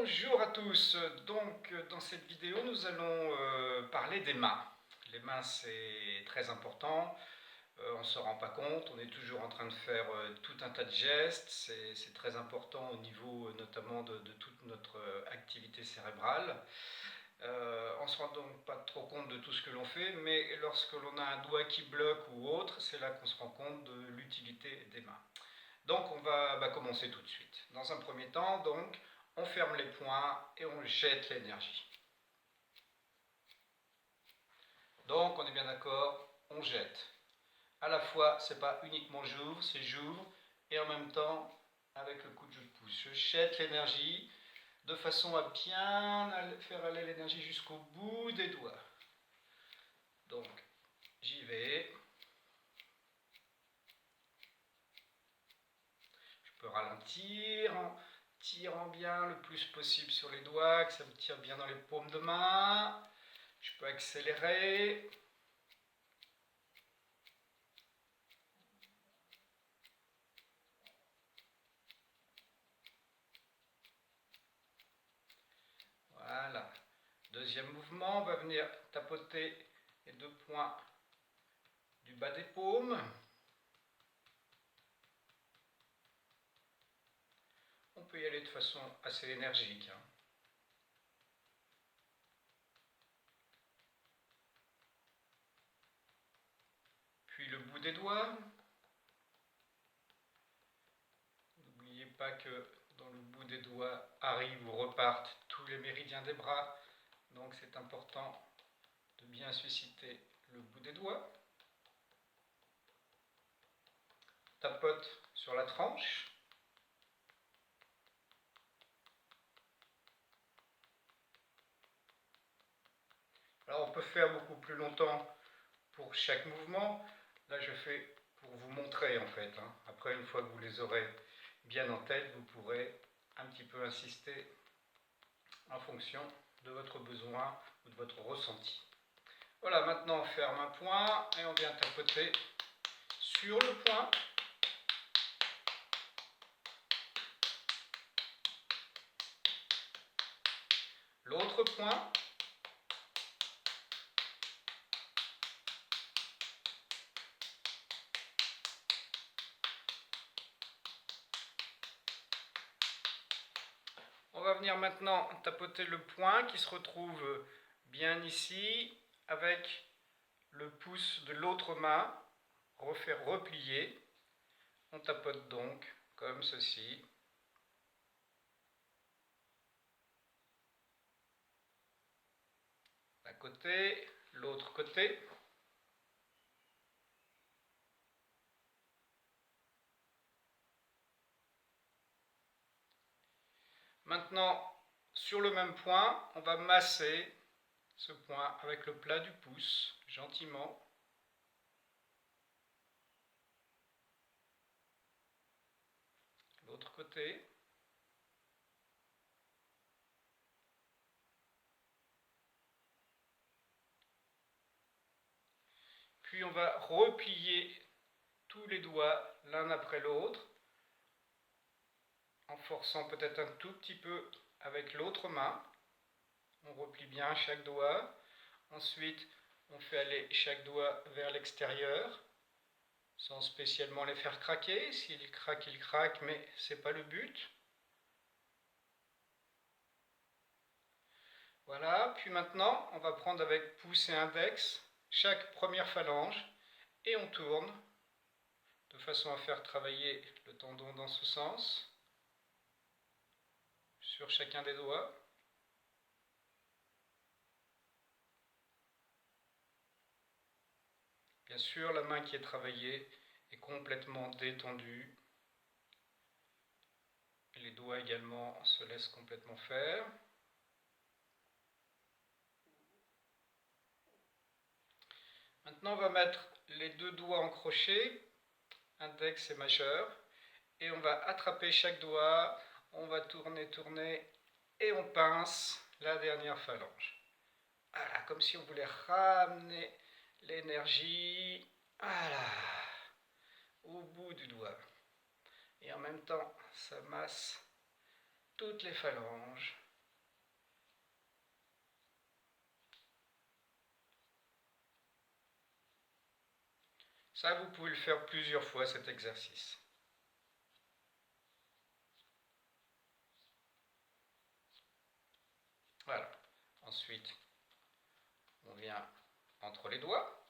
Bonjour à tous, donc dans cette vidéo nous allons parler des mains. Les mains c'est très important, on ne se rend pas compte, on est toujours en train de faire tout un tas de gestes, c'est très important au niveau notamment de toute notre activité cérébrale. On ne se rend donc pas trop compte de tout ce que l'on fait, mais lorsque l'on a un doigt qui bloque ou autre, c'est là qu'on se rend compte de l'utilité des mains. Donc on va commencer tout de suite. Dans un premier temps, donc, on ferme les poings et on jette l'énergie. Donc on est bien d'accord, on jette. À la fois, c'est pas uniquement j'ouvre, c'est j'ouvre et en même temps, avec le coup de pouce, je jette l'énergie de façon à bien faire aller l'énergie jusqu'au bout des doigts. Donc j'y vais. Je peux ralentir en tirant bien le plus possible sur les doigts, que ça me tire bien dans les paumes de main. Je peux accélérer. Voilà. Deuxième mouvement, on va venir tapoter les deux points du bas des paumes. On peut y aller de façon assez énergique. Puis le bout des doigts. N'oubliez pas que dans le bout des doigts arrivent ou repartent tous les méridiens des bras. Donc c'est important de bien susciter le bout des doigts. Tapote sur la tranche. Alors on peut faire beaucoup plus longtemps pour chaque mouvement. Là je fais pour vous montrer en fait. Après une fois que vous les aurez bien en tête, vous pourrez un petit peu insister en fonction de votre besoin ou de votre ressenti. Voilà, maintenant on ferme un point et on vient tapoter sur le point. L'autre point. On va venir maintenant tapoter le point qui se retrouve bien ici avec le pouce de l'autre main, refaire replier. On tapote donc comme ceci. D'un côté, l'autre côté. Maintenant, sur le même point, on va masser ce point avec le plat du pouce, gentiment. L'autre côté. Puis on va replier tous les doigts l'un après l'autre, en forçant peut-être un tout petit peu avec l'autre main. On replie bien chaque doigt. Ensuite, on fait aller chaque doigt vers l'extérieur, sans spécialement les faire craquer. S'ils craquent, ils craquent, mais ce n'est pas le but. Voilà, puis maintenant, on va prendre avec pouce et index chaque première phalange et on tourne de façon à faire travailler le tendon dans ce sens sur chacun des doigts. Bien sûr, la main qui est travaillée est complètement détendue. Les doigts également se laissent complètement faire. Maintenant, on va mettre les deux doigts en crochet, index et majeur, et on va attraper chaque doigt, on va tourner, tourner, et on pince la dernière phalange. Voilà, comme si on voulait ramener l'énergie, voilà, au bout du doigt. Et en même temps, ça masse toutes les phalanges. Ça, vous pouvez le faire plusieurs fois cet exercice. Voilà. Ensuite, on vient entre les doigts.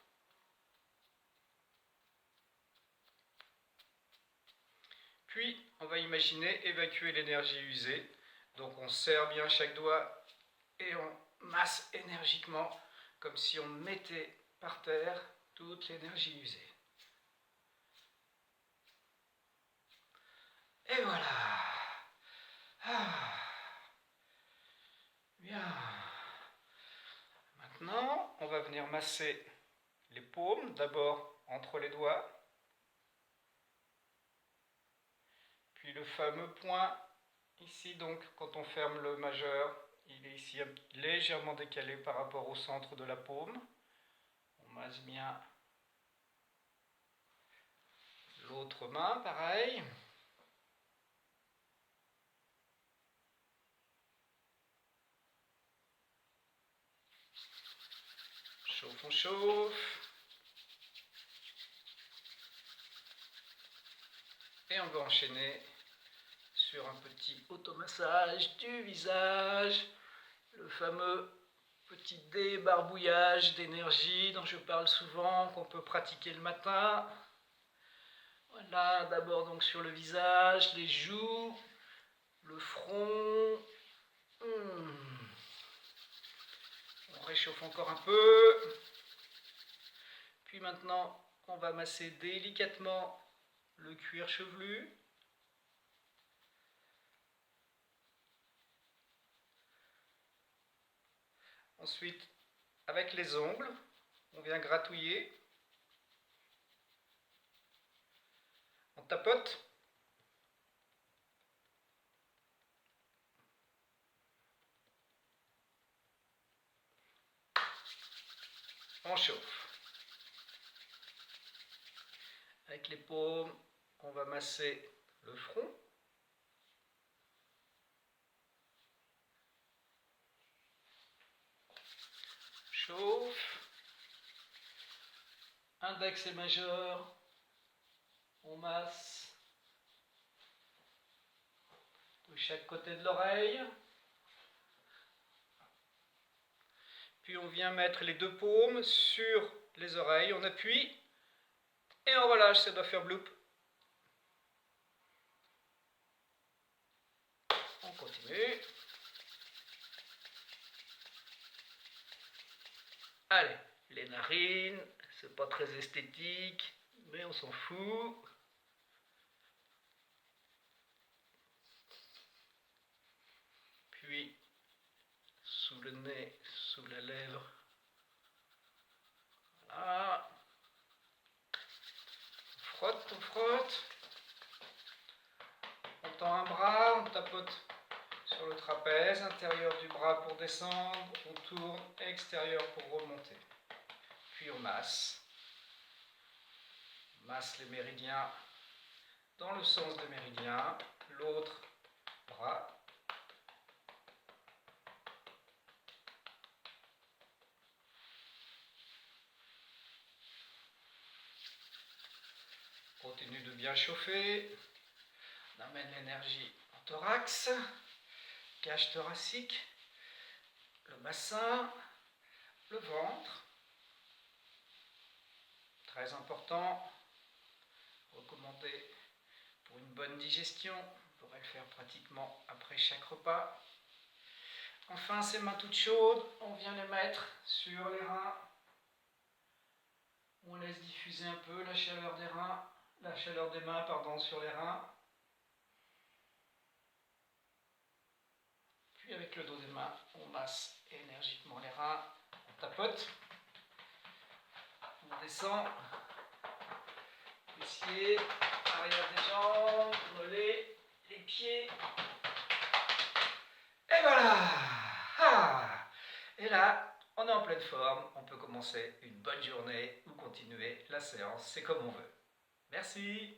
Puis, on va imaginer évacuer l'énergie usée. Donc, on serre bien chaque doigt et on masse énergiquement comme si on mettait par terre toute l'énergie usée. Et voilà. Ah. Bien. Maintenant, on va venir masser les paumes, d'abord entre les doigts, puis le fameux point ici, donc quand on ferme le majeur, il est ici légèrement décalé par rapport au centre de la paume. On masse bien l'autre main, pareil. Chauffe, on chauffe. Et on va enchaîner sur un petit automassage du visage, le fameux petit débarbouillage d'énergie dont je parle souvent, qu'on peut pratiquer le matin. Voilà, d'abord donc sur le visage, les joues, le front. On réchauffe encore un peu. Puis maintenant, on va masser délicatement le cuir chevelu. Ensuite, avec les ongles, on vient gratouiller. On tapote. On chauffe. Avec les paumes, on va masser le front. Chauffe. Index et majeur, on masse de chaque côté de l'oreille. Puis on vient mettre les deux paumes sur les oreilles, on appuie et on relâche, ça doit faire bloop. On continue. Allez, les narines, c'est pas très esthétique, mais on s'en fout. Puis, sous le nez, sous la lèvre. Voilà. On frotte, on frotte. On tend un bras, on tapote sur le trapèze, intérieur du bras pour descendre, on tourne, extérieur pour remonter. Puis on masse. On masse les méridiens dans le sens des méridiens, l'autre bras. Continue de bien chauffer. On amène l'énergie en thorax, cage thoracique, le bassin, le ventre. Très important, recommandé pour une bonne digestion. On pourrait le faire pratiquement après chaque repas. Enfin, ces mains toutes chaudes, on vient les mettre sur les reins. On laisse diffuser un peu la chaleur des reins, la chaleur des mains, sur les reins. Puis avec le dos des mains, on masse énergiquement les reins, on tapote, on descend, fessiers, arrière des jambes, mollets, les pieds. Et voilà. Et là, on est en pleine forme, on peut commencer une bonne journée ou continuer la séance, c'est comme on veut. Merci.